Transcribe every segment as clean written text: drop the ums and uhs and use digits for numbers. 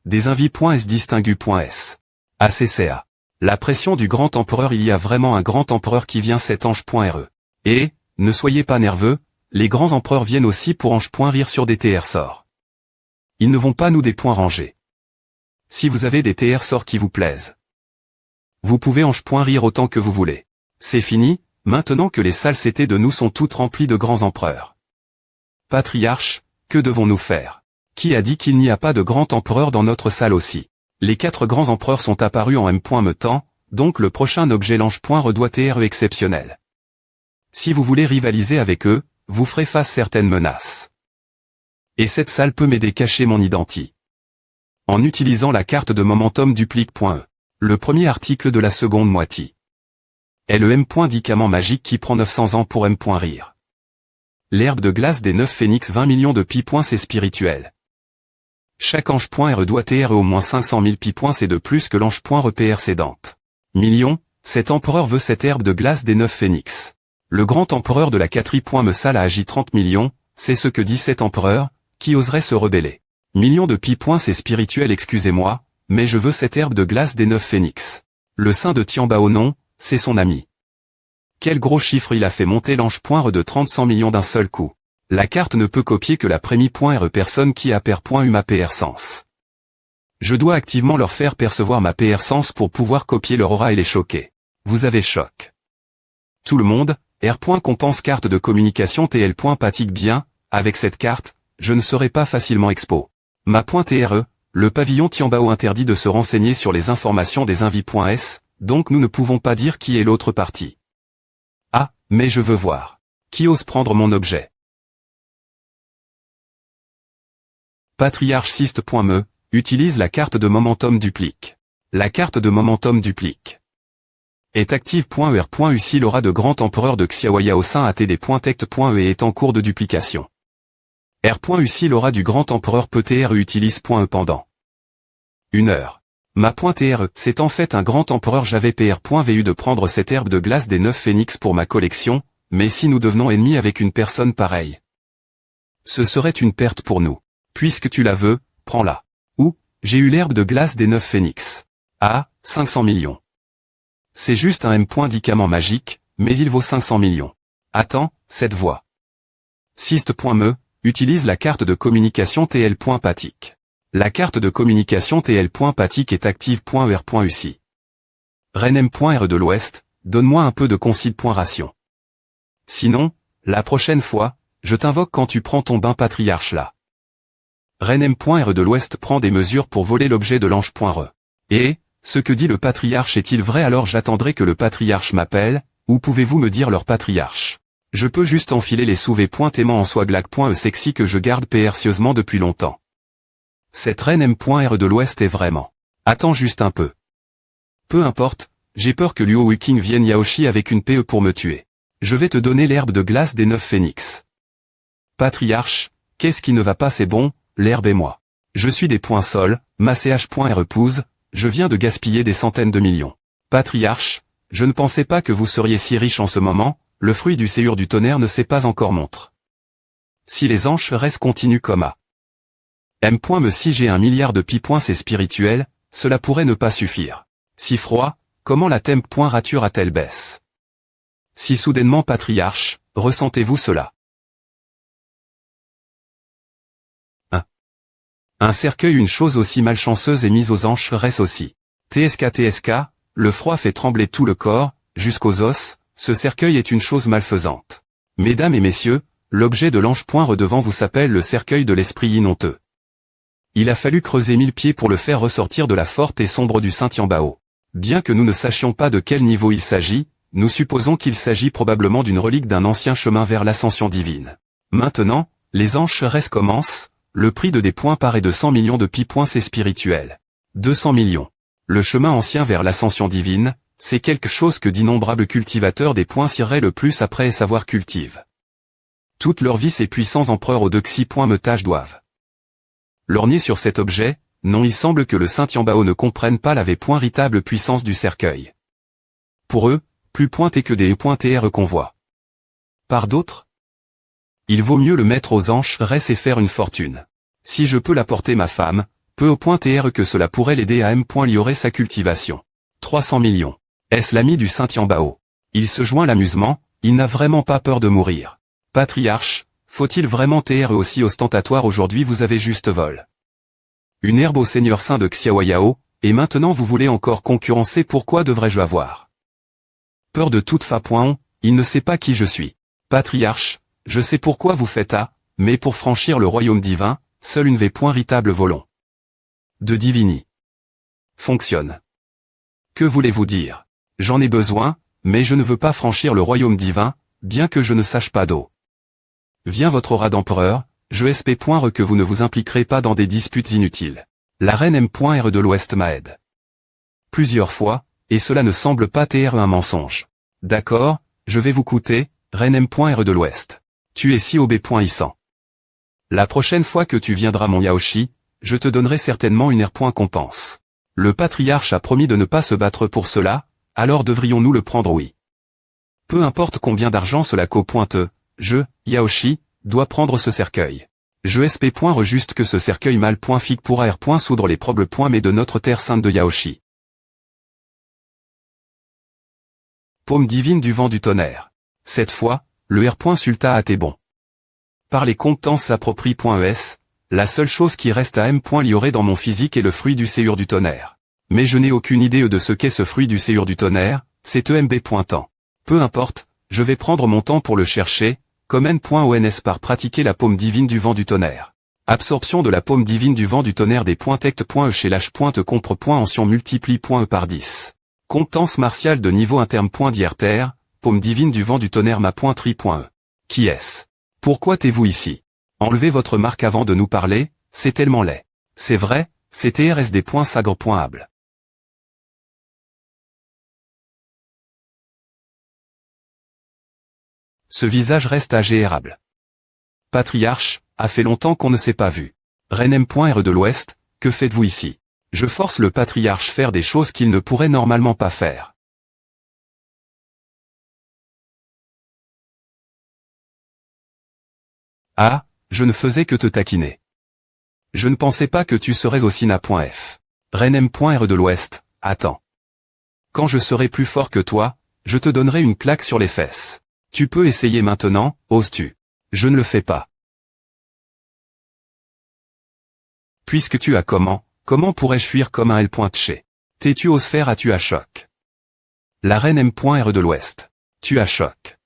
des invi.s distingu.s. ACCA. La pression du grand empereur. Il y a vraiment un grand empereur qui vient, cet ange.re. Et, ne soyez pas nerveux, les grands empereurs viennent aussi pour ange.rire sur des TR sorts. Ils ne vont pas nous des points rangés. Si vous avez des TR sorts qui vous plaisent, vous pouvez ange.rire autant que vous voulez. C'est fini, maintenant que les salles CT de nous sont toutes remplies de grands empereurs. Patriarche, que devons-nous faire? Qui a dit qu'il n'y a pas de grand empereur dans notre salle aussi? Les 4 grands empereurs sont apparus en M.me-temps, donc le prochain objet l'ange.re doit être exceptionnel. Si vous voulez rivaliser avec eux, vous ferez face certaines menaces. Et cette salle peut m'aider à cacher mon identité. En utilisant la carte de momentum duplique.e. Le premier article de la seconde moitié. Est le M.dicament magique qui prend 900 ans pour M.rire. L'herbe de glace des 9 phénix 20 millions de pi. C'est spirituel. Chaque ange.re doit être au moins 500 000 pi. C'est de plus que l'ange.re précédente. Millions, cet empereur veut cette herbe de glace des 9 phénix. Le grand empereur de la 4i. Salle a agi 30 millions, c'est ce que dit cet empereur, qui oserait se rebeller. Millions de pi. C'est spirituel, excusez-moi, mais je veux cette herbe de glace des 9 phénix. Le saint de Tianbao non, c'est son ami. Quel gros chiffre il a fait monter l'ange.re de 30 millions d'un seul coup. La carte ne peut copier que la prémie.re personne qui a pair.u ma PR sens. Je dois activement leur faire percevoir ma PR sens pour pouvoir copier leur aura et les choquer. Vous avez choc. Tout le monde, R. Compense carte de communication TL. Patique bien, avec cette carte, je ne serai pas facilement expo. Ma.TRE, le pavillon Tianbao interdit de se renseigner sur les informations des invi.s, donc nous ne pouvons pas dire qui est l'autre partie. Ah, mais je veux voir. Qui ose prendre mon objet? Patriarche Siste.me, utilise la carte de momentum duplique. La carte de momentum duplique est active.er. Si l'aura de grand empereur de Xiaoya au sein atd.tect.e est en cours de duplication. R.si l'aura du grand empereur peut-être utilise.e pendant 1 heure. Ma.TRE, c'est en fait un grand empereur. J'avais PR.vu de prendre cette herbe de glace des 9 phénix pour ma collection, mais si nous devenons ennemis avec une personne pareille, ce serait une perte pour nous. Puisque tu la veux, prends-la. Ou, j'ai eu l'herbe de glace des 9 phénix. Ah, 500 millions. C'est juste un M.dicament magique, mais il vaut 500 millions. Attends, cette voix. Siste.me, utilise la carte de communication TL. Patique. La carte de communication TL. Patique est active.er.uci. Reine M.re de l'Ouest, donne-moi un peu de concile.ration. Sinon, la prochaine fois, je t'invoque quand tu prends ton bain patriarche là. Reine M.re de l'Ouest prend des mesures pour voler l'objet de l'ange.re. Et, ce que dit le patriarche est-il vrai? Alors j'attendrai que le patriarche m'appelle, ou pouvez-vous me dire leur patriarche? Je peux juste enfiler les sous-v.aimant en soi glag.e sexy que je garde précieusement depuis longtemps. Cette reine M.re de l'Ouest est vraiment. Attends juste un peu. Peu importe, j'ai peur que Luo Wiking vienne Yaoshi avec une PE pour me tuer. Je vais te donner l'herbe de glace des 9 phénix. Patriarche, qu'est-ce qui ne va pas? C'est bon, l'herbe et moi. Je suis des points sol, ma ch.r épouse, je viens de gaspiller des centaines de millions. Patriarche, je ne pensais pas que vous seriez si riche en ce moment, le fruit du séjour du tonnerre ne s'est pas encore montré. Si les anges restent continuent comme à M.me si j'ai 1 milliard de pi. C'est spirituel, cela pourrait ne pas suffire. Si froid, comment la temp.rature a-t-elle baisse? Si soudainement patriarche, ressentez-vous cela? Un cercueil, une chose aussi malchanceuse est mise aux anges reste aussi. TSK, le froid fait trembler tout le corps, jusqu'aux os, ce cercueil est une chose malfaisante. Mesdames et messieurs, l'objet de l'ange.re devant vous s'appelle le cercueil de l'esprit inhonteux. Il a fallu creuser 1000 pieds pour le faire ressortir de la forte et sombre du Saint Tianbao. Bien que nous ne sachions pas de quel niveau il s'agit, nous supposons qu'il s'agit probablement d'une relique d'un ancien chemin vers l'ascension divine. Maintenant, les anges restent commencent. Le prix de des points paraît de 100 millions de pi. C'est spirituel. 200 millions. Le chemin ancien vers l'ascension divine, c'est quelque chose que d'innombrables cultivateurs des points cireraient le plus après savoir cultive. Toute leur vie ces puissants empereurs au Dexi.me tâche doivent lorgner sur cet objet. Non, il semble que le Saint Tianbao ne comprenne pas la véritable puissance du cercueil. Pour eux, plus pointé que des E.TRE qu'on voit. Par d'autres, il vaut mieux le mettre aux anges et faire une fortune. Si je peux l'apporter ma femme, Peu au point TR que cela pourrait l'aider à améliorer sa cultivation. 300 millions. Est-ce l'ami du Saint Yambao? Il se joint à l'amusement, il n'a vraiment pas peur de mourir. Patriarche, faut-il vraiment TR aussi ostentatoire aujourd'hui? Vous avez juste vol une herbe au seigneur saint de Xiaoyao, et maintenant vous voulez encore concurrencer. Pourquoi devrais-je avoir peur de toute fa. Il ne sait pas qui je suis. Patriarche, je sais pourquoi vous faites A, mais pour franchir le royaume divin, seule une véritable volonté de divini fonctionne. Que voulez-vous dire? J'en ai besoin, mais je ne veux pas franchir le royaume divin, bien que je ne sache pas d'eau. Vient votre aura d'empereur, je espère que vous ne vous impliquerez pas dans des disputes inutiles. La reine M.R de l'Ouest m'aide plusieurs fois, et cela ne semble pas être un mensonge. D'accord, je vais vous coûter, reine M.R de l'Ouest. Tu es si obéissant. La prochaine fois que tu viendras mon Yaoshi, je te donnerai certainement une compense. Le patriarche a promis de ne pas se battre pour cela, alors devrions-nous le prendre? Oui. Peu importe combien d'argent cela coûte. Je, Yaoshi, dois prendre ce cercueil. Je espère juste que ce cercueil mal figue pourra soudre les problèmes mais de notre terre sainte de Yaoshi. Paume divine du vent du tonnerre. Cette fois, le sulta a été bon. Par les compétences s'approprie.es, la seule chose qui reste à M.Lioré dans mon physique est le fruit du séjour du tonnerre. Mais je n'ai aucune idée de ce qu'est ce fruit du séjour du tonnerre, c'est EMB.temps. Peu importe, je vais prendre mon temps pour le chercher, comme N.ONS par pratiquer la paume divine du vent du tonnerre. Absorption de la paume divine du vent du tonnerre des .tect.e chez l'H.compre.ancien multiplie.e par 10. Compétence martiale de niveau interne .d'IRTR, paume divine du vent du tonnerre ma.tri.e. Qui est-ce? Pourquoi t'es-vous ici? Enlevez votre marque avant de nous parler, c'est tellement laid. C'est vrai, c'est TRSD.sagre.able. Ce visage reste agérable. Patriarche, a fait longtemps qu'on ne s'est pas vu. Reine M.R de l'Ouest, que faites-vous ici? Je force le patriarche faire des choses qu'il ne pourrait normalement pas faire. Ah, je ne faisais que te taquiner. Je ne pensais pas que tu serais aussi na.f. Reine M.R de l'Ouest, attends. Quand je serai plus fort que toi, je te donnerai une claque sur les fesses. Tu peux essayer maintenant, oses-tu? Je ne le fais pas. Puisque tu as comment pourrais-je fuir comme un L.Tché? T'es-tu oses faire as-tu à choc? La reine M.R de l'Ouest. Tu as choc.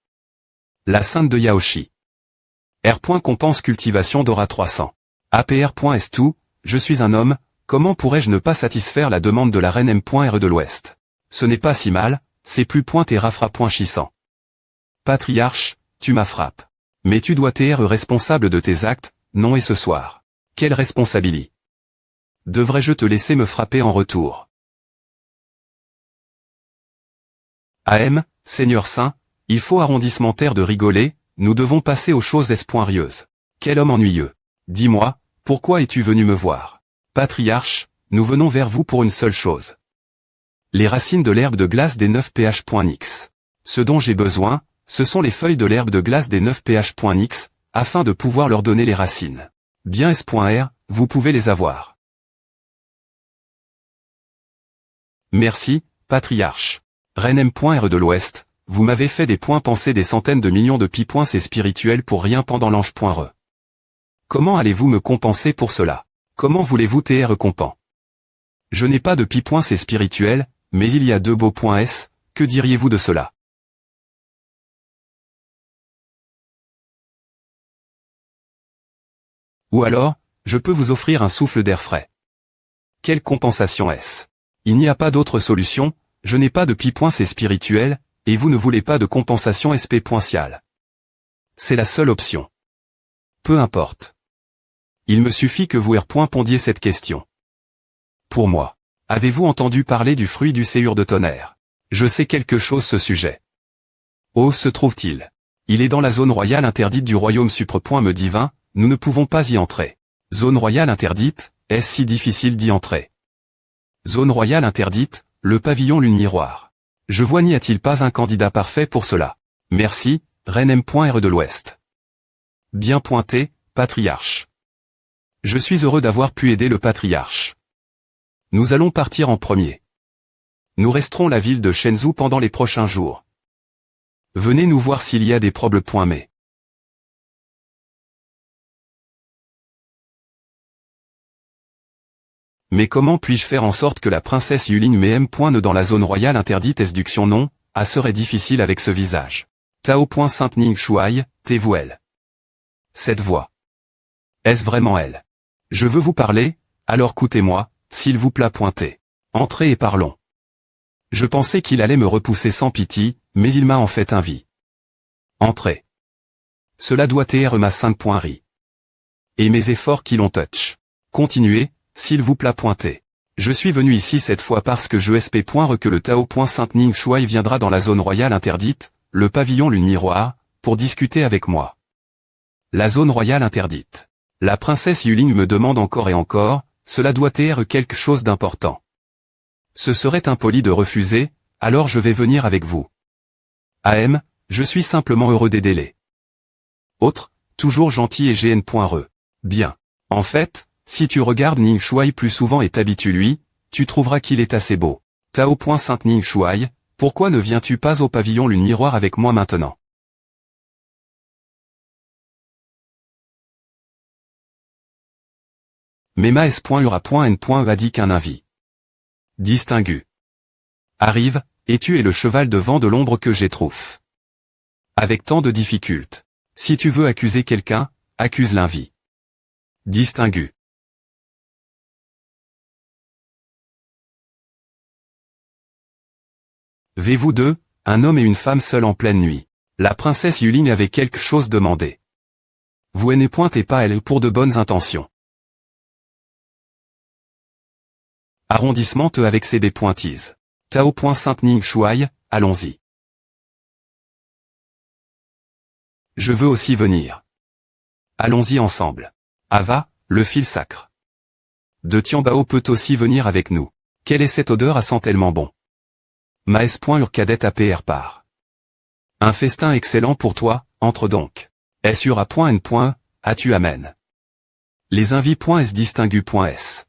La sainte de Yaoshi. R. Compense cultivation d'Aura 300. APR.S2, je suis un homme, comment pourrais-je ne pas satisfaire la demande de la reine M.R de l'Ouest? Ce n'est pas si mal, c'est plus et rafra.chissant. Patriarche, tu m'affrappes. Mais tu dois être responsable de tes actes, non et ce soir. Quelle responsabilité? Devrais-je te laisser me frapper en retour? AM, Seigneur Saint, il faut arrondissementaire de rigoler, nous devons passer aux choses espoirieuses. Quel homme ennuyeux. Dis-moi, pourquoi es-tu venu me voir? Patriarche, nous venons vers vous pour une seule chose. Les racines de l'herbe de glace des 9 pH.Nix. Ce dont j'ai besoin, ce sont les feuilles de l'herbe de glace des 9 pH.Nix, afin de pouvoir leur donner les racines. Bien S.R, vous pouvez les avoir. Merci, patriarche. Reine M.R de l'Ouest, vous m'avez fait des points penser des centaines de millions de pi. C'est spirituel pour rien pendant l'ange.re. Comment allez-vous me compenser pour cela? Comment voulez-vous TR compen? Je n'ai pas de pi. C'est spirituel, mais il y a deux beaux points S, que diriez-vous de cela? Ou alors, je peux vous offrir un souffle d'air frais. Quelle compensation est-ce? Il n'y a pas d'autre solution, je n'ai pas de pi. C'est spirituel, et vous ne voulez pas de compensation SP.ciale. C'est la seule option. Peu importe. Il me suffit que vous pondiez cette question. Pour moi. Avez-vous entendu parler du fruit du séjour de tonnerre? Je sais quelque chose ce sujet. Où se trouve-t-il? Il est dans la zone royale interdite du royaume supre. Me divin, nous ne pouvons pas y entrer. Zone royale interdite, est-ce si difficile d'y entrer? Zone royale interdite, le pavillon lune miroir. Je vois n'y a-t-il pas un candidat parfait pour cela? Merci, reine M.R de l'Ouest. Bien pointé, patriarche. Je suis heureux d'avoir pu aider le patriarche. Nous allons partir en premier. Nous resterons la ville de Shenzhou pendant les prochains jours. Venez nous voir s'il y a des problèmes. Mais comment puis-je faire en sorte que la princesse Yuling m'aime dans la zone royale interdite? Esduction non, serait difficile avec ce visage. Tao. Sainte Ning Shuai, t'es-vous elle? Cette voix. Est-ce vraiment elle? Je veux vous parler, alors écoutez-moi, s'il vous plaît. Entrez et parlons. Je pensais qu'il allait me repousser sans pitié, mais il m'a en fait envie. Entrez. Cela doit être ma 5. Ri. Et mes efforts qui l'ont touch. Continuez, s'il vous plaît. Je suis venu ici cette fois parce que je espère que le Tao. Sainte Ning Shuai viendra dans la zone royale interdite, le pavillon lune miroir, pour discuter avec moi. La zone royale interdite. La princesse Yuling me demande encore et encore, cela doit être quelque chose d'important. Ce serait impoli de refuser, alors je vais venir avec vous. AM, je suis simplement heureux d'aider. Autre, toujours gentil et GN.re. Bien. En fait, si tu regardes Ning Shuai plus souvent et t'habitues lui, tu trouveras qu'il est assez beau. Tao. Sainte Ning Shuai, pourquoi ne viens-tu pas au pavillon lune miroir avec moi maintenant? Mema S.Ura.N. a dit qu'un avis distingu arrive, et tu es le cheval de vent de l'ombre que j'ai trouvé. Avec tant de difficultés. Si tu veux accuser quelqu'un, accuse l'invie distingu. V-vous deux, un homme et une femme seuls en pleine nuit. La princesse Yuling avait quelque chose demandé. Vous ne pointez pas elle pour de bonnes intentions. Arrondissement Te avec ses des pointises. Tao. Sainte Ning Shuai, allons-y. Je veux aussi venir. Allons-y ensemble. Ava, le fil sacre. De Tianbao peut aussi venir avec nous. Quelle est cette odeur à sent tellement bon? Maes.Urcadet APR part. Un festin excellent pour toi, entre donc. S.Ura.N. As-tu amène. Les invites.S distingu.S.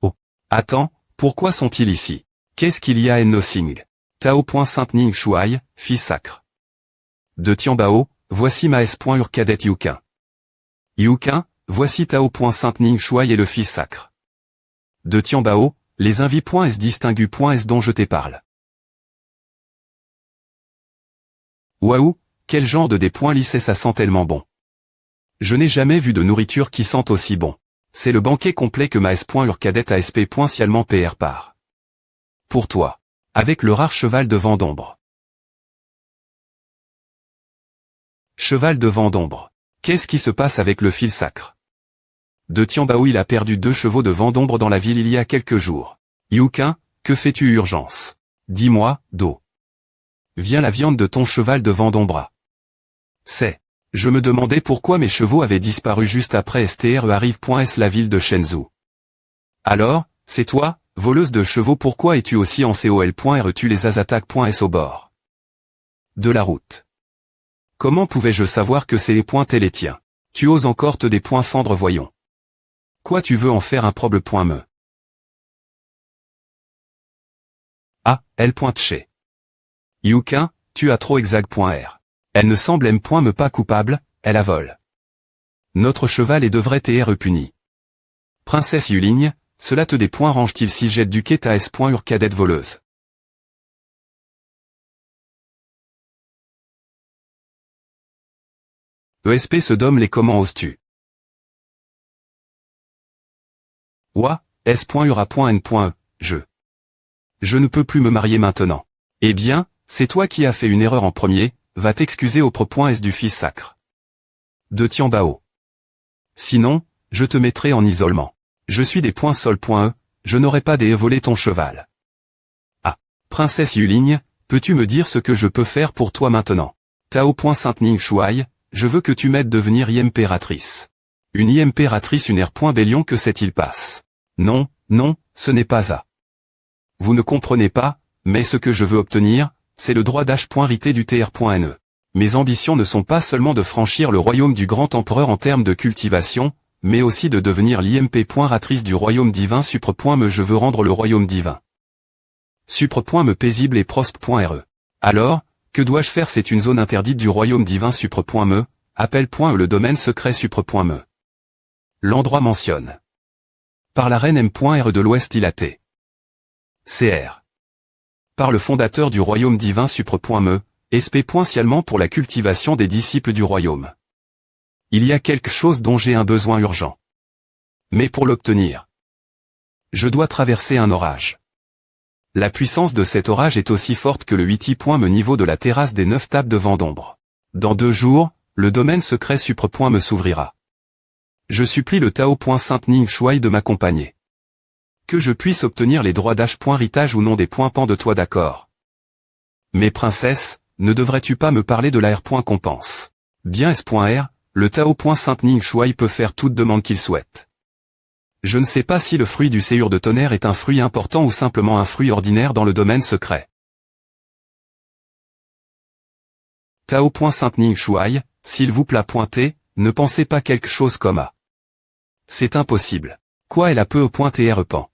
Oh. Attends, pourquoi sont-ils ici? Qu'est-ce qu'il y a en Nothing? Tao. Sainte Ning Shuai, fils sacre. De Tianbao, voici Maes.Urcadet Yuqin. Yuqin, voici Tao. Sainte Ning Shuai et le fils sacre. De Tianbao, les invites.S distingu.S dont je te parle. Waouh, quel genre de des points lissés ça sent tellement bon. Je n'ai jamais vu de nourriture qui sente aussi bon. C'est le banquet complet que Maes.Urcadet ASP. Scialement PR part. Pour toi. Avec le rare cheval de vent d'ombre. Cheval de vent d'ombre. Qu'est-ce qui se passe avec le fil sacre? De Tianbao il a perdu 2 chevaux de vent d'ombre dans la ville il y a quelques jours. Yuqin, que fais-tu urgence? Dis-moi, Do. Viens la viande de ton cheval de vent d'ombre. C'est. Je me demandais pourquoi mes chevaux avaient disparu juste après STRE arrive.S la ville de Shenzhou. Alors, c'est toi, voleuse de chevaux, pourquoi es-tu aussi en COL.RE tu les attaques.S au bord de la route? Comment pouvais-je savoir que c'est les points les tiens? Tu oses encore te des points fendre voyons. Quoi tu veux en faire un problème.me? Ah, elle pointe chez. Yuqin, tu as trop exact.R. Elle ne semble me pas coupable, elle a vol. Notre cheval et devrait être puni. Princesse Yuling, cela te des points range-t-il si jette du quai ta S.Urcadet voleuse? ESP se domme les comment oses-tu? Ouah, S.Ura.N. Je ne peux plus me marier maintenant. Eh bien, c'est toi qui as fait une erreur en premier, va t'excuser au propre.S du fils sacre. De Tianbao. Sinon, je te mettrai en isolement. Je suis des points sol.E, je n'aurai pas volé ton cheval. Ah, princesse Yuling, peux-tu me dire ce que je peux faire pour toi maintenant? Tao. Sainte Ning Shuai, je veux que tu m'aides devenir impératrice. Une impératrice une air.Bélion que c'est-il passe? Non, non, ce n'est pas ça. Vous ne comprenez pas, mais ce que je veux obtenir, c'est le droit d'H.Rité du TR.NE. Mes ambitions ne sont pas seulement de franchir le royaume du grand empereur en termes de cultivation, mais aussi de devenir l'IMP.ratrice du royaume divin supre.me. Je veux rendre le royaume divin supre.me paisible et prospe.re. Alors, que dois-je faire? C'est une zone interdite du royaume divin supre.me, appel.e le domaine secret supre.me. L'endroit mentionne. Par la reine M.R de l'Ouest Ilaté. CR. Par le fondateur du royaume divin supre.me, SP.cialement pour la cultivation des disciples du royaume. Il y a quelque chose dont j'ai un besoin urgent. Mais pour l'obtenir, je dois traverser un orage. La puissance de cet orage est aussi forte que le 8i.me niveau de la terrasse des 9 tables de vent d'ombre. Dans 2 jours, le domaine secret supre.me s'ouvrira. Je supplie le Tao.Saint-Ning Shuai de m'accompagner. Que je puisse obtenir les droits d'H.Ritage ou non des points pan de toi, d'accord. Mais princesse, ne devrais-tu pas me parler de la R.Compense? Bien S.R, le Tao.Saint-Ning Shuai peut faire toute demande qu'il souhaite. Je ne sais pas si le fruit du séjour de tonnerre est un fruit important ou simplement un fruit ordinaire dans le domaine secret. Tao.Saint-Ning Shuai, s'il vous plaît pointer, ne pensez pas quelque chose comme A. C'est impossible. Quoi est la peu .tr pan?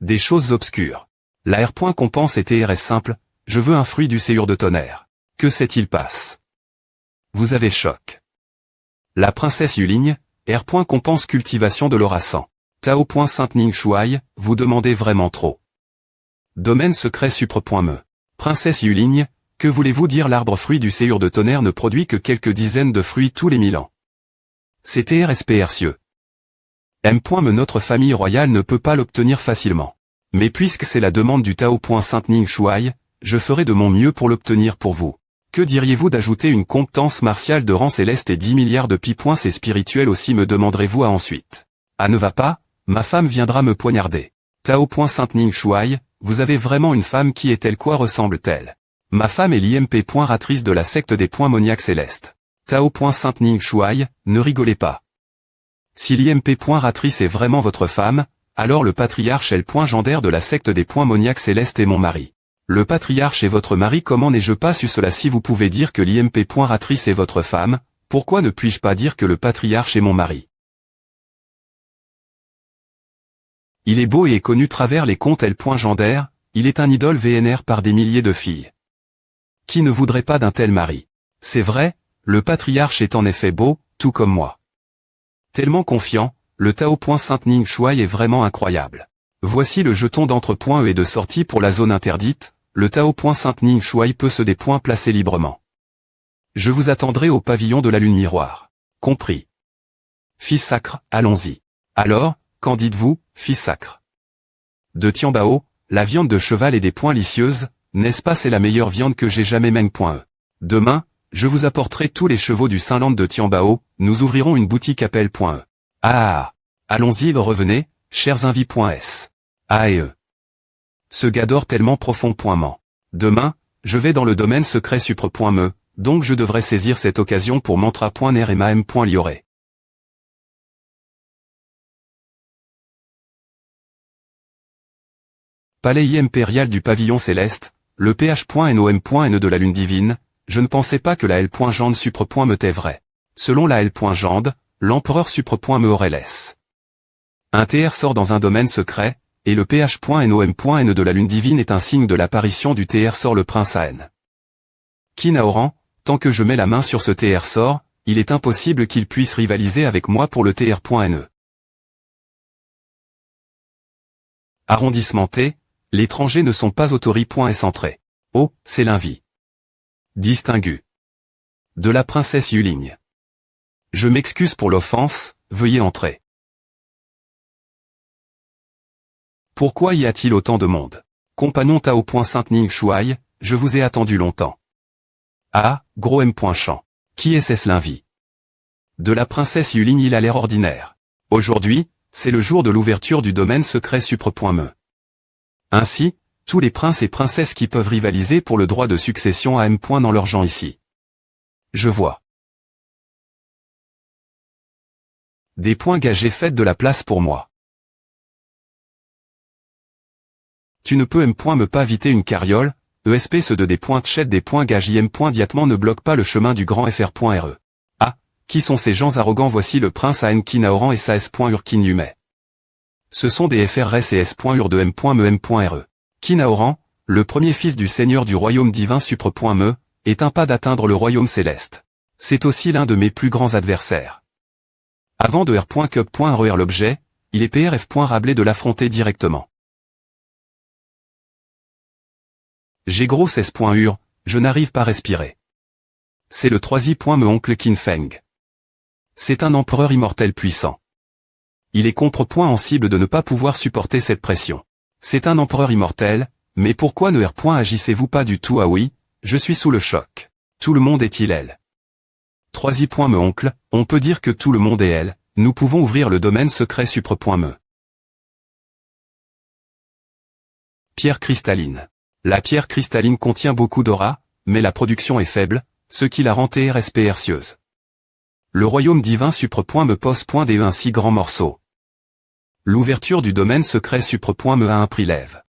Des choses obscures. La R.Compense et TR est simple, je veux un fruit du séjour de tonnerre. Que s'est-il passe? Vous avez choc. La princesse Yuligne, R.Compense cultivation de l'orassan. Tao.Saint-Ning Shuai, vous demandez vraiment trop. Domaine secret supre.me. Princesse Yuligne, que voulez-vous dire? L'arbre fruit du séjour de tonnerre ne produit que quelques dizaines de fruits tous les 1000 ans. C'est TRSPRcieux. M.me notre famille royale ne peut pas l'obtenir facilement. Mais puisque c'est la demande du Tao.Saint-Ning Shuai, je ferai de mon mieux pour l'obtenir pour vous. Que diriez-vous d'ajouter une compétence martiale de rang céleste et 10 milliards de pi. C'est spirituel aussi, me demanderez-vous à ensuite. Ah, ne va pas, ma femme viendra me poignarder. Tao.Saint-Ning Shuai, vous avez vraiment une femme? Qui est-elle? Quoi ressemble-t-elle? Ma femme est l'IMP.ratrice de la secte des points moniaques célestes. Tao.Saint-Ning Shuai, ne rigolez pas. Si l'IMP.ratrice est vraiment votre femme, alors le patriarche est le gendaire de la secte des points moniaques célestes et mon mari. Le patriarche est votre mari. Comment n'ai-je pas su cela? Si vous pouvez dire que l'IMP.ratrice est votre femme, pourquoi ne puis-je pas dire que le patriarche est mon mari? Il est beau et est connu travers les contes L.gendaire, il est un idole vénère par des milliers de filles. Qui ne voudrait pas d'un tel mari? C'est vrai, le patriarche est en effet beau, tout comme moi. Tellement confiant, le Tao.Saint-Ning Shuai est vraiment incroyable. Voici le jeton d'entre.e et de sortie pour la zone interdite, le Tao.Saint-Ning Shuai peut se des points placer librement. Je vous attendrai au pavillon de la lune miroir. Compris. Fils sacre, allons-y. Alors, qu'en dites-vous, fils sacre? De Tianbao, la viande de cheval et des poings licieuses, n'est-ce pas? C'est la meilleure viande que j'ai jamais mangé. Demain, je vous apporterai tous les chevaux du Saint-Land de Tianbao, nous ouvrirons une boutique appel.e. Ah! Allons-y, revenez, chers invités.s. Ah et eux. Ce gars dort tellement profond.ment. Demain, je vais dans le domaine secret supre.me, donc je devrais saisir cette occasion pour mantra.ner et maem.lioré. Palais impérial du pavillon céleste, le ph.nom.n de la lune divine, je ne pensais pas que la L.Jande supre.me était vrai. Selon la L.Jande, l'empereur supre.me aurait laissé. Un TR sort dans un domaine secret, et le ph.nom.n de la lune divine est un signe de l'apparition du TR sort le prince AN. Kinaoran, tant que je mets la main sur ce TR sort, il est impossible qu'il puisse rivaliser avec moi pour le TR.ne. Arrondissement T, l'étranger ne sont pas autori.s entrée. Oh, c'est l'invit. Distingu. De la princesse Yuligne. Je m'excuse pour l'offense, veuillez entrer. Pourquoi y a-t-il autant de monde? Compagnon Tao.Saint-Ning Shuai, je vous ai attendu longtemps. Ah, gros M.Champ. Qui est-ce l'invit? De la princesse Yuligne, il a l'air ordinaire. Aujourd'hui, c'est le jour de l'ouverture du domaine secret supre.me. Ainsi, tous les princes et princesses qui peuvent rivaliser pour le droit de succession à M. dans leur genre ici. Je vois. Des points gagés, faites de la place pour moi. Tu ne peux me pas viter une carriole, ESP ceux de des points tchètes des points gages IM. Diatement ne bloque pas le chemin du grand FR.RE. Ah, Qui sont ces gens arrogants? Voici le prince Aenki Naoran et sa S.Urkin Yume. Ce sont des FRS et S.Ur de M.Me.Re. Kinaoran, le premier fils du seigneur du royaume divin Supre.Me, est un pas d'atteindre le royaume céleste. C'est aussi l'un de mes plus grands adversaires. Avant de R.Cup.RER l'objet, il est PRF.Rabelais de l'affronter directement. J'ai gros S.Ur, je n'arrive pas à respirer. C'est le 3i.Me oncle Kinfeng. C'est un empereur immortel puissant. Il est contre-point en cible de ne pas pouvoir supporter cette pression. C'est un empereur immortel, mais pourquoi ne agissez-vous pas du tout? Ah oui, je suis sous le choc. Tout le monde est-il elle? 3i.Me oncle, on peut dire que tout le monde est elle, nous pouvons ouvrir le domaine secret Supre.Me. Pierre cristalline. La pierre cristalline contient beaucoup d'aura, mais la production est faible, ce qui la rend TRSPRcieuse. Le royaume divin Supre.Me pose .de un si grand morceau. L'ouverture du domaine secret Supre.Me a un prix lève.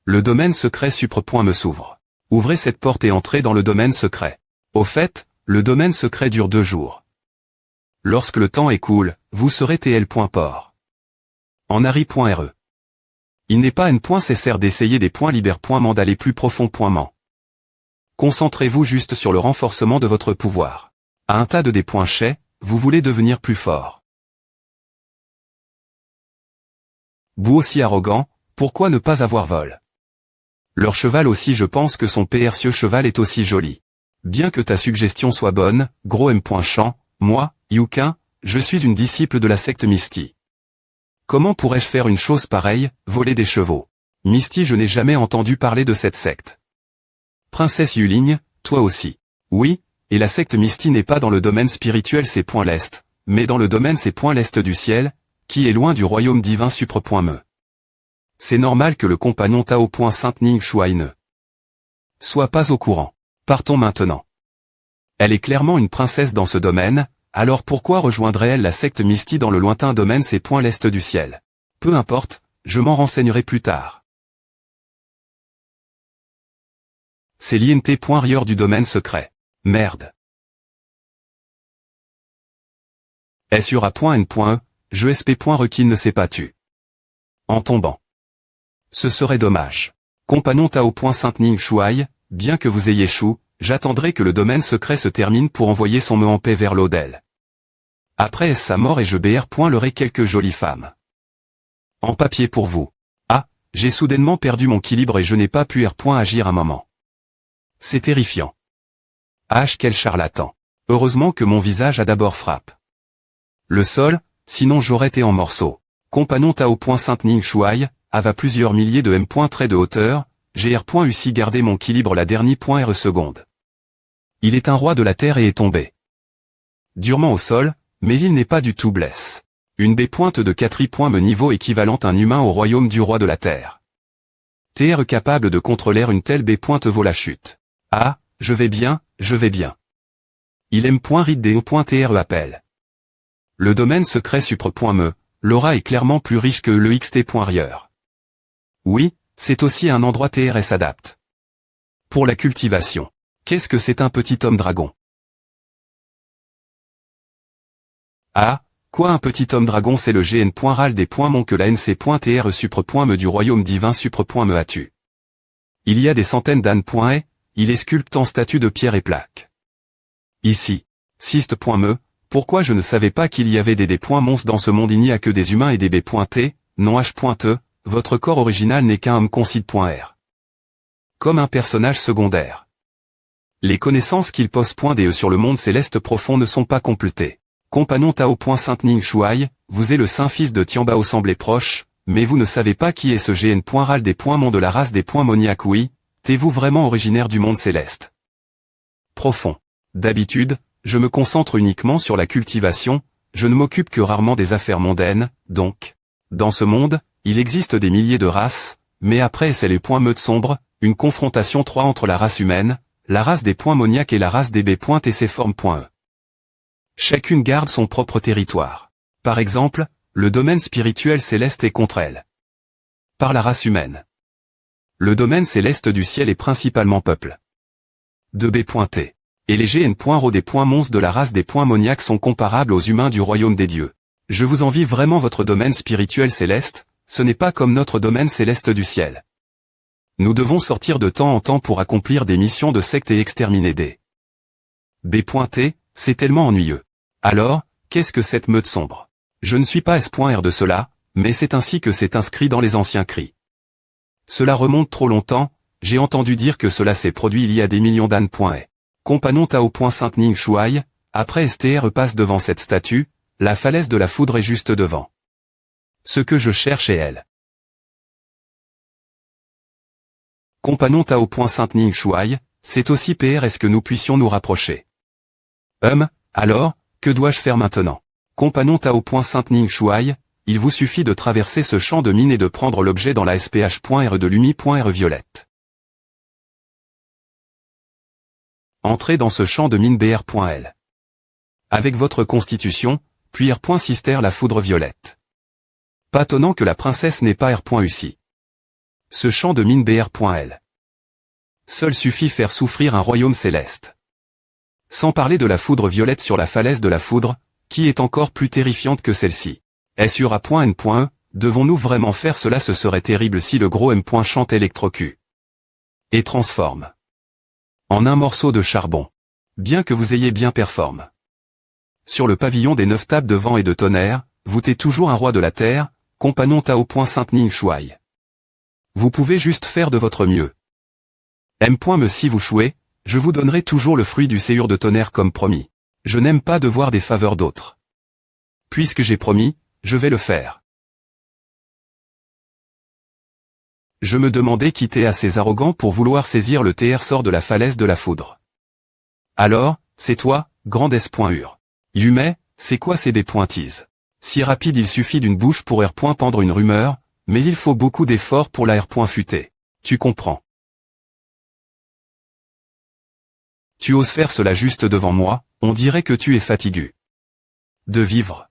Le domaine secret Supre.Me s'ouvre. Ouvrez cette porte et entrez dans le domaine secret. Au fait, le domaine secret dure 2 jours. Lorsque le temps écoule, vous serez TL.port. En Harry.re. Il n'est pas nécessaire d'essayer des points libères.man d'aller plus profond.man. Concentrez-vous juste sur le renforcement de votre pouvoir. À un tas de des points chais, vous voulez devenir plus fort. Bou aussi arrogant, pourquoi ne pas avoir vol? Leur cheval aussi, je pense que son précieux cheval est aussi joli. Bien que ta suggestion soit bonne, gros M.Champ, moi, Yukin, je suis une disciple de la secte Misty. Comment pourrais-je faire une chose pareille, voler des chevaux? Misty, je n'ai jamais entendu parler de cette secte. Princesse Yuling, toi aussi. Oui, et la secte Misty n'est pas dans le domaine spirituel c'est l'est, mais dans le domaine c'est l'est du ciel, qui est loin du royaume divin Supre.Me. C'est normal que le compagnon Tao. Sainte Ning Shuai ne soit pas au courant. Partons maintenant. Elle est clairement une princesse dans ce domaine, alors pourquoi rejoindrait-elle la secte Misty dans le lointain domaine c'est l'est du ciel? Peu importe, je m'en renseignerai plus tard. C'est l'INT.rieur du domaine secret. Merde. S.ura.n.e, je sp.requin ne s'est pas tu. En tombant. Ce serait dommage. Compagnon Tao. Sainte Ning Shuai, bien que vous ayez échoué, j'attendrai que le domaine secret se termine pour envoyer son me en paix vers l'Odel. Après sa mort et je br.lerai quelques jolies femmes. En papier pour vous. Ah, j'ai soudainement perdu mon équilibre et je n'ai pas pu agir un moment. C'est terrifiant. Ah, quel charlatan. Heureusement que mon visage a d'abord frappé le sol, sinon j'aurais été en morceaux. Compagnon Tao. Sainte Ning Shuai, ava plusieurs milliers de M. Traits de hauteur, gr.uci gardé mon équilibre la dernière .r seconde. Il est un roi de la terre et est tombé durement au sol, mais il n'est pas du tout blesse. Une B. de 4i.me niveau équivalent un humain au royaume du roi de la terre. TR capable de contrôler une telle B. vaut la chute. Ah, je vais bien, je vais bien. Il aime .rid.tr appelle. Le domaine secret Supre.me, l'aura est clairement plus riche que le xt.rieur. Oui, c'est aussi un endroit TR s'adapte. Pour la cultivation. Qu'est-ce que c'est un petit homme dragon? Ah, quoi un petit homme dragon? C'est le gn.ral des .mon que la nc.tr Supre.me du royaume divin Supre.me a-tu. Il y a des centaines d'ânes.e, il est sculpté en statue de pierre et plaque. Ici, Sist.me, pourquoi je ne savais pas qu'il y avait des monstres dans ce monde? Il n'y a que des humains et des b.t, non h.e, votre corps original n'est qu'un homme concide.r. Comme un personnage secondaire. Les connaissances qu'il pose .de sur le monde céleste profond ne sont pas complétées. Compagnon Tao. Sainte Ning Shuai, vous êtes le saint fils de Tianbao semblé proche, mais vous ne savez pas qui est ce gn.ral des .mon de la race des .moniac. Oui, t'es-vous vraiment originaire du monde céleste? Profond. D'habitude, je me concentre uniquement sur la cultivation, je ne m'occupe que rarement des affaires mondaines, donc. Dans ce monde, il existe des milliers de races, mais après c'est les meutes sombres, une confrontation 3 entre la race humaine, la race des moniac et la race des b. et ses formes.e. Chacune garde son propre territoire. Par exemple, le domaine spirituel céleste est contre elle. Par la race humaine. Le domaine céleste du ciel est principalement peuple. 2b.t. Et les GN.ro des monstres de la race des moniaques sont comparables aux humains du royaume des dieux. Je vous envie vraiment votre domaine spirituel céleste, ce n'est pas comme notre domaine céleste du ciel. Nous devons sortir de temps en temps pour accomplir des missions de secte et exterminer des B.T, c'est tellement ennuyeux. Alors, qu'est-ce que cette meute sombre? Je ne suis pas S.R de cela, mais c'est ainsi que c'est inscrit dans les anciens cris. Cela remonte trop longtemps, j'ai entendu dire que cela s'est produit il y a des millions d'années. Compagnon Tao. Sainte Ning Shuai, après STR passe devant cette statue, la falaise de la foudre est juste devant. Ce que je cherche est elle. Compagnon Tao. Sainte Ning Shuai, c'est aussi PR. Est-ce que nous puissions nous rapprocher? Alors, que dois-je faire maintenant? Compagnon Tao. Sainte Ning Shuai, il vous suffit de traverser ce champ de mine et de prendre l'objet dans la SPH.R de Lumi.R violette. Entrez dans ce champ de mine BR.L. Avec votre constitution, puis R.Sister la foudre violette. Pas étonnant que la princesse n'ait pas R.UC. Ce champ de mine BR.L. Seul suffit faire souffrir un royaume céleste. Sans parler de la foudre violette sur la falaise de la foudre, qui est encore plus terrifiante que celle-ci. Sur A.N.E, devons-nous vraiment faire cela? Ce serait terrible si le gros M. Chante électrocute. Et transforme. En un morceau de charbon. Bien que vous ayez bien performé. Sur le pavillon des 9 tables de vent et de tonnerre, vous êtes toujours un roi de la terre, compagnon Tao. Sainte Ning Shuai. Vous pouvez juste faire de votre mieux. M. Si vous chouez, je vous donnerai toujours le fruit du séjour de tonnerre comme promis. Je n'aime pas devoir des faveurs d'autres. Puisque j'ai promis, je vais le faire. Je me demandais qui était assez arrogant pour vouloir saisir le TR sort de la falaise de la foudre. Alors, c'est toi, grande S.Ur. Yumet, c'est quoi ces B.Ts? Si rapide il suffit d'une bouche pour R. Pendre une rumeur, mais il faut beaucoup d'efforts pour la R. Futer. Tu comprends. Tu oses faire cela juste devant moi, on dirait que tu es fatigué. De vivre.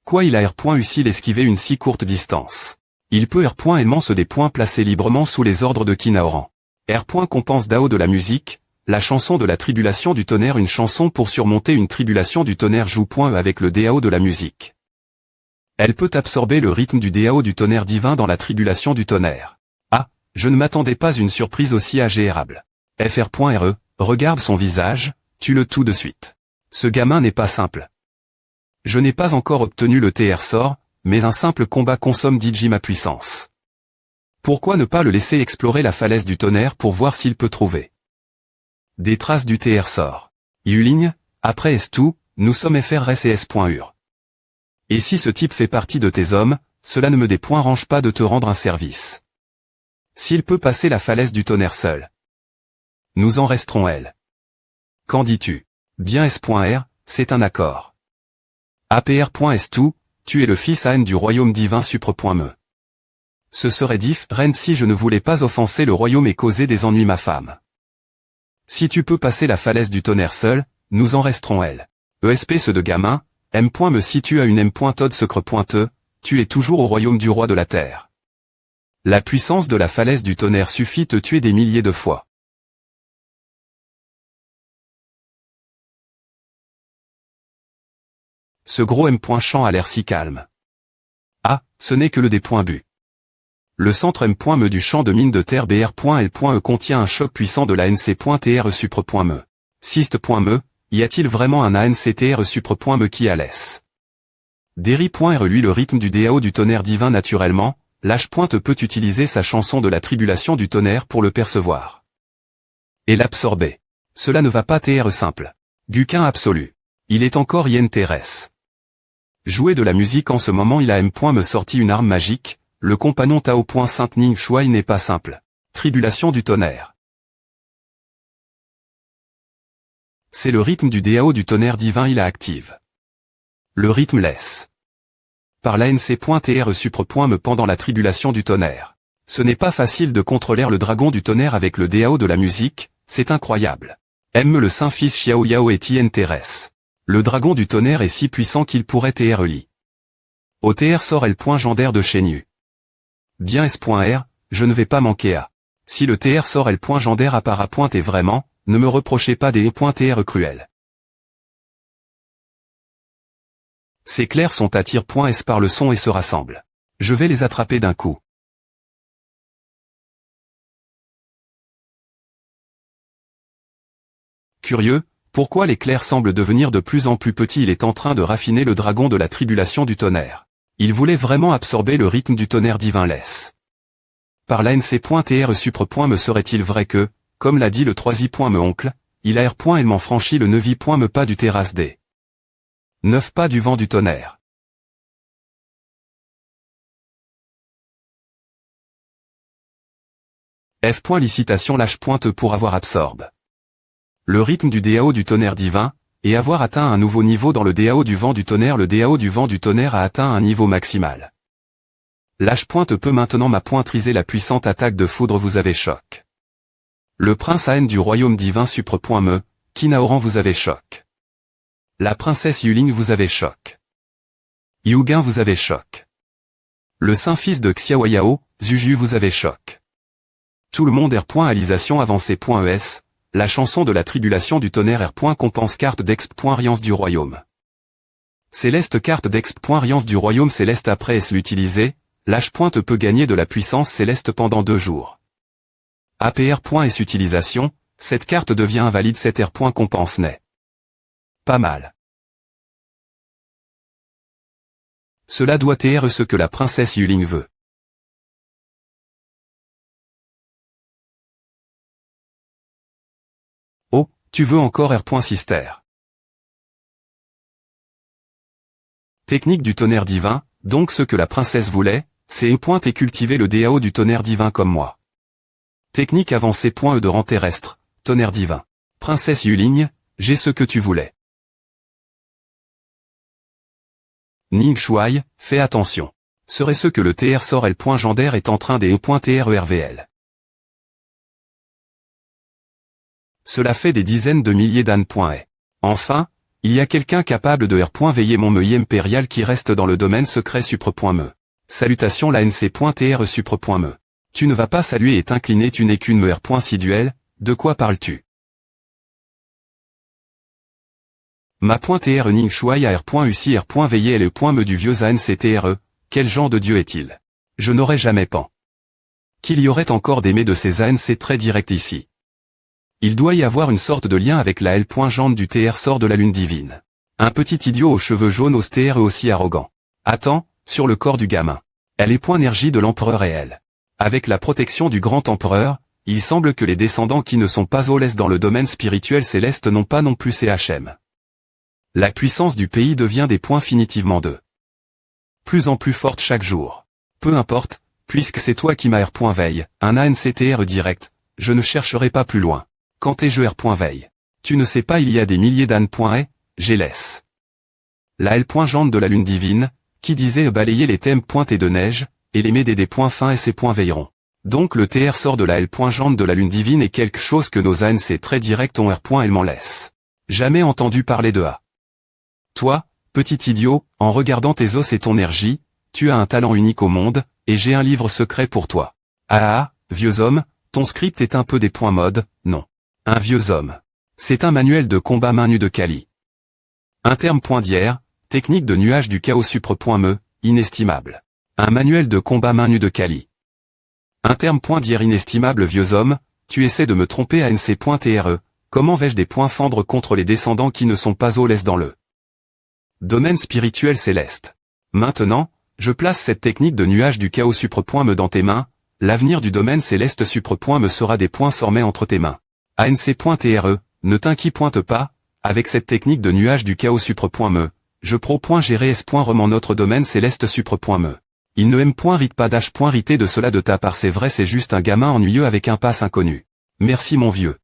Quoi il a R.UC l'esquiver une si courte distance. Il peut R. aimant se des points placés librement sous les ordres de Kinaoran. R. Compense Dao de la musique, la chanson de la tribulation du tonnerre. Une chanson pour surmonter une tribulation du tonnerre joue avec le DAO de la musique. Elle peut absorber le rythme du DAO du tonnerre divin dans la tribulation du tonnerre. Ah, je ne m'attendais pas à une surprise aussi agréable. FR.RE, regarde son visage, tue-le tout de suite. Ce gamin n'est pas simple. Je n'ai pas encore obtenu le TR sort, mais un simple combat consomme DJ ma puissance. Pourquoi ne pas le laisser explorer la falaise du tonnerre pour voir s'il peut trouver des traces du TR sort. Yuling, après S2, nous sommes FRS et S.Ur. Et si ce type fait partie de tes hommes, cela ne me dérange pas de te rendre un service. S'il peut passer la falaise du tonnerre seul, nous en resterons elle. Qu'en dis-tu? Bien S.R, c'est un accord. APR.S2, tu es le fils An du royaume divin supre.me. Ce serait différent si je ne voulais pas offenser le royaume et causer des ennuis ma femme. Si tu peux passer la falaise du tonnerre seul, nous en resterons elle. ESP ce de gamin, M. Me situe à une M. Todd secre.te, tu es toujours au royaume du roi de la terre. La puissance de la falaise du tonnerre suffit te tuer des milliers de fois. Ce gros M. Champ a l'air si calme. Ah, ce n'est que le D.bu. Le centre M.me du champ de mine de terre BR.L.E contient un choc puissant de la NC.TR supre.me. Syst.me, y a-t-il vraiment un ANCTR supre.me qui a laisse? Derry.R lui le rythme du DAO du tonnerre divin naturellement, l'H. peut utiliser sa chanson de la tribulation du tonnerre pour le percevoir. Et l'absorber. Cela ne va pas TR simple. Guquin absolu. Il est encore INTRS. Jouer de la musique en ce moment il a M. Me sorti une arme magique, le compagnon Tao. Sainte Ning Shuai n'est pas simple. Tribulation du tonnerre. C'est le rythme du DAO du tonnerre divin il a active. Le rythme laisse. Par l'ANC.TR supre.me pendant la tribulation du tonnerre. Ce n'est pas facile de contrôler le dragon du tonnerre avec le DAO de la musique, c'est incroyable. M. le Saint-Fils Xiao Yao est INTRS. Le dragon du tonnerre est si puissant qu'il pourrait TR-li. OTR sort L.Gendaire de chez Nu. Bien S.R, je ne vais pas manquer à. Si le TR sort L.Gendaire à part à pointe et vraiment, ne me reprochez pas des E.TR cruels. Ces clairs sont à tir.S par le son et se rassemblent. Je vais les attraper d'un coup. Curieux, pourquoi les clairs semblent devenir de plus en plus petits? Il est en train de raffiner le dragon de la tribulation du tonnerre. Il voulait vraiment absorber le rythme du tonnerre divin laisse. Par l'ANC.TR supre. Me serait-il vrai que, comme l'a dit le 3i. Me oncle, il a R.élement franchi le 9i. Me pas du terrasse des 9 pas du vent du tonnerre. F. Licitation lâche pointe pour avoir absorbe le rythme du DAO du tonnerre divin, et avoir atteint un nouveau niveau dans le DAO du vent du tonnerre. Le DAO du vent du tonnerre a atteint un niveau maximal. Lâche pointe peut maintenant ma pointriser la puissante attaque de foudre. Vous avez choc. Le prince Aen du royaume divin supre. Me, Kinaoran vous avez choc. La princesse Yuling vous avez choc. Yugen vous avez choc. Le saint-fils de Xiaoyao, Zuju vous avez choc. Tout le monde R. Alisation avancée.es, la chanson de la tribulation du tonnerre R. Compense carte d'exp.riance du royaume. Céleste carte d'exp.riance du royaume céleste après S l'utiliser, lâche pointe peut gagner de la puissance céleste pendant 2 jours. APR.S utilisation, cette carte devient invalide. Cette R. Compense n'est pas mal. Cela doit être ce que la princesse Yuling veut. Oh, tu veux encore R. Sister. Technique du tonnerre divin, donc ce que la princesse voulait, c'est E. Et cultiver le DAO du tonnerre divin comme moi. Technique avancée. E de rang terrestre, tonnerre divin. Princesse Yuling, j'ai ce que tu voulais. Ning Shuai, fais attention. Serait-ce que le TR sort L.Gendaire est en train des E.TRERVL. Cela fait des dizaines de milliers d'ânes. Enfin, il y a quelqu'un capable de R. Veiller mon meuille impérial qui reste dans le domaine secret supre. Me. Salutations l'ANC.TR supre. Me. Tu ne vas pas saluer et t'incliner, tu n'es qu'une me R. Siduel, de quoi parles-tu? Ma .TR Ning Shuai a R.UCI R. Veiller est le .me du vieux ANCTRE, quel genre de dieu est-il? Je n'aurais jamais pen qu'il y aurait encore des mets de ces ANC très directs ici. Il doit y avoir une sorte de lien avec la L.Jante du TR sort de la lune divine. Un petit idiot aux cheveux jaunes ose TR aussi arrogant. Attends, sur le corps du gamin. Elle est énergie de l'empereur réel. Avec la protection du grand empereur, il semble que les descendants qui ne sont pas au l'est dans le domaine spirituel céleste n'ont pas non plus CHM. La puissance du pays devient des points finitivement de plus en plus forte chaque jour. Peu importe, puisque c'est toi qui m'as R. Veille, un ANCTR direct, je ne chercherai pas plus loin. Quand t'es je R. Veille. Tu ne sais pas il y a des milliers d'ânes. J'ai laisse. La L.Jante de la lune divine, qui disait balayer les thèmes pointés de neige, et les m'aider des points fins et ses points veilleront. Donc le TR sort de la L.Jante de la lune divine est quelque chose que nos ANC très directs ont R. Elle m'en laisse. Jamais entendu parler de A. Toi, petit idiot, en regardant tes os et ton énergie, tu as un talent unique au monde, et j'ai un livre secret pour toi. Ah, vieux homme, ton script est un peu des points mode, non. Un vieux homme. C'est un manuel de combat main nue de Kali. Un terme d'hier, technique de nuage du chaos supre. Me, inestimable. Un manuel de combat main nue de Kali. Un terme d'hier inestimable vieux homme, tu essaies de me tromper à NC.TRE, comment vais-je des points fendre contre les descendants qui ne sont pas au l'est dans le domaine spirituel céleste. Maintenant, je place cette technique de nuage du chaos supre. Me dans tes mains, l'avenir du domaine céleste supre. Me sera des points sormés entre tes mains. ANC.TRE, ne t'inquiète pas, avec cette technique de nuage du chaos supre. Me, je pro.gérer S.Rement notre domaine céleste supre. Me. Il ne aime.rit pas d'H.rité de cela de ta part c'est vrai c'est juste un gamin ennuyeux avec un passe inconnu. Merci mon vieux.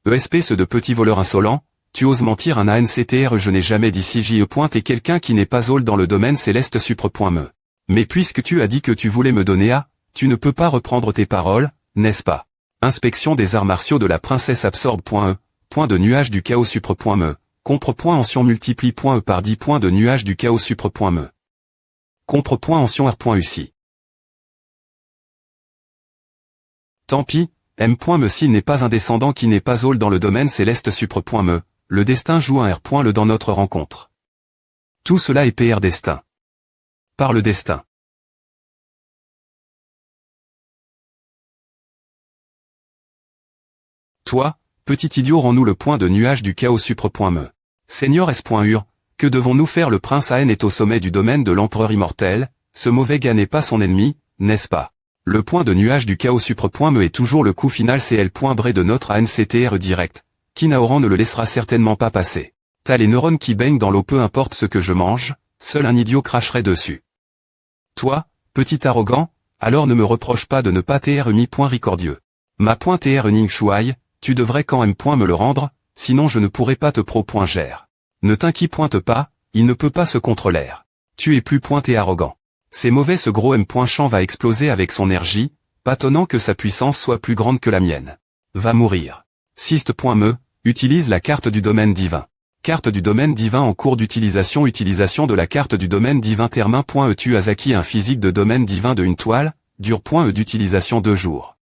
ESP ce de petit voleur insolent, tu oses mentir un ANCTR je n'ai jamais dit si JE. T'es quelqu'un qui n'est pas all dans le domaine céleste supre. Me. Mais puisque tu as dit que tu voulais me donner A, tu ne peux pas reprendre tes paroles, n'est-ce pas? Inspection des arts martiaux de la princesse absorbe.e, point de nuage du chaos supre. Me, compre.ancien multiplie.e par 10 points de nuage du chaos supre. Me. compre.ancien-r.uci. Tant pis, M.me s'il n'est pas un descendant qui n'est pas Aul dans le domaine céleste supre.me, le destin joue un R. dans notre rencontre. Tout cela est PR destin. Par le destin. Toi, petit idiot, rends-nous le point de nuage du chaos supre.me. Seigneur S.ur, que devons-nous faire? Le prince Aen est au sommet du domaine de l'empereur immortel, ce mauvais gars n'est pas son ennemi, n'est-ce pas? Le point de nuage du chaos supre.me est toujours le coup final CL.bré de notre ANCTR direct. Kinaoran ne le laissera certainement pas passer. T'as les neurones qui baignent dans l'eau, peu importe ce que je mange, seul un idiot cracherait dessus. Toi, petit arrogant, alors ne me reproche pas de ne pas tr mi.ricordieux. Ma .tr ning shuai, tu devrais quand même me le rendre, sinon je ne pourrai pas te pro.gère. Ne t'inquiète pas, il ne peut pas se contre l'air. Tu es plus pointé arrogant. C'est mauvais, ce gros M.champ va exploser avec son énergie, pas tonnant que sa puissance soit plus grande que la mienne. Va mourir. Sist.me, utilise la carte du domaine divin. Carte du domaine divin en cours d'utilisation. Utilisation de la carte du domaine divin. Termin.e tu as acquis un physique de domaine divin de une toile, dur.e d'utilisation 2 jours.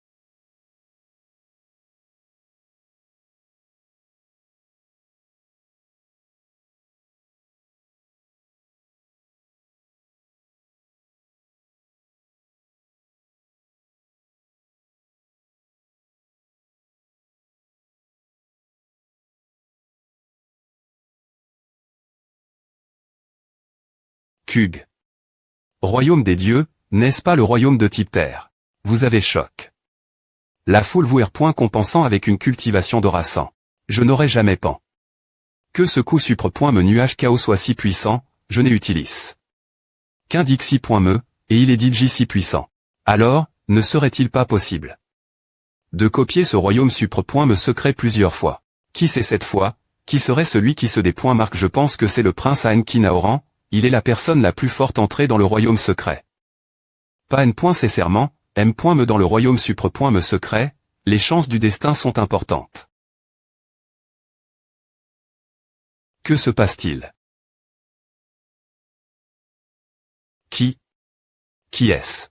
Kug. Royaume des dieux, n'est-ce pas le royaume de type terre? Vous avez choc. La foule vous R. compensant avec une cultivation d'Horasan. Je n'aurais jamais pan. Que ce coup supre.me nuage chaos soit si puissant, je n'ai utilise qu'un dixi.me, et il est DJ si puissant. Alors, ne serait-il pas possible de copier ce royaume supre.me secret plusieurs fois? Qui c'est cette fois? Qui serait celui qui se marque? Je pense que c'est le prince Aen Kinaoran. Il est la personne la plus forte entrée dans le royaume secret. Pas N.cesserment, M.me dans le royaume supre.me secret, les chances du destin sont importantes. Que se passe-t-il? Qui est-ce?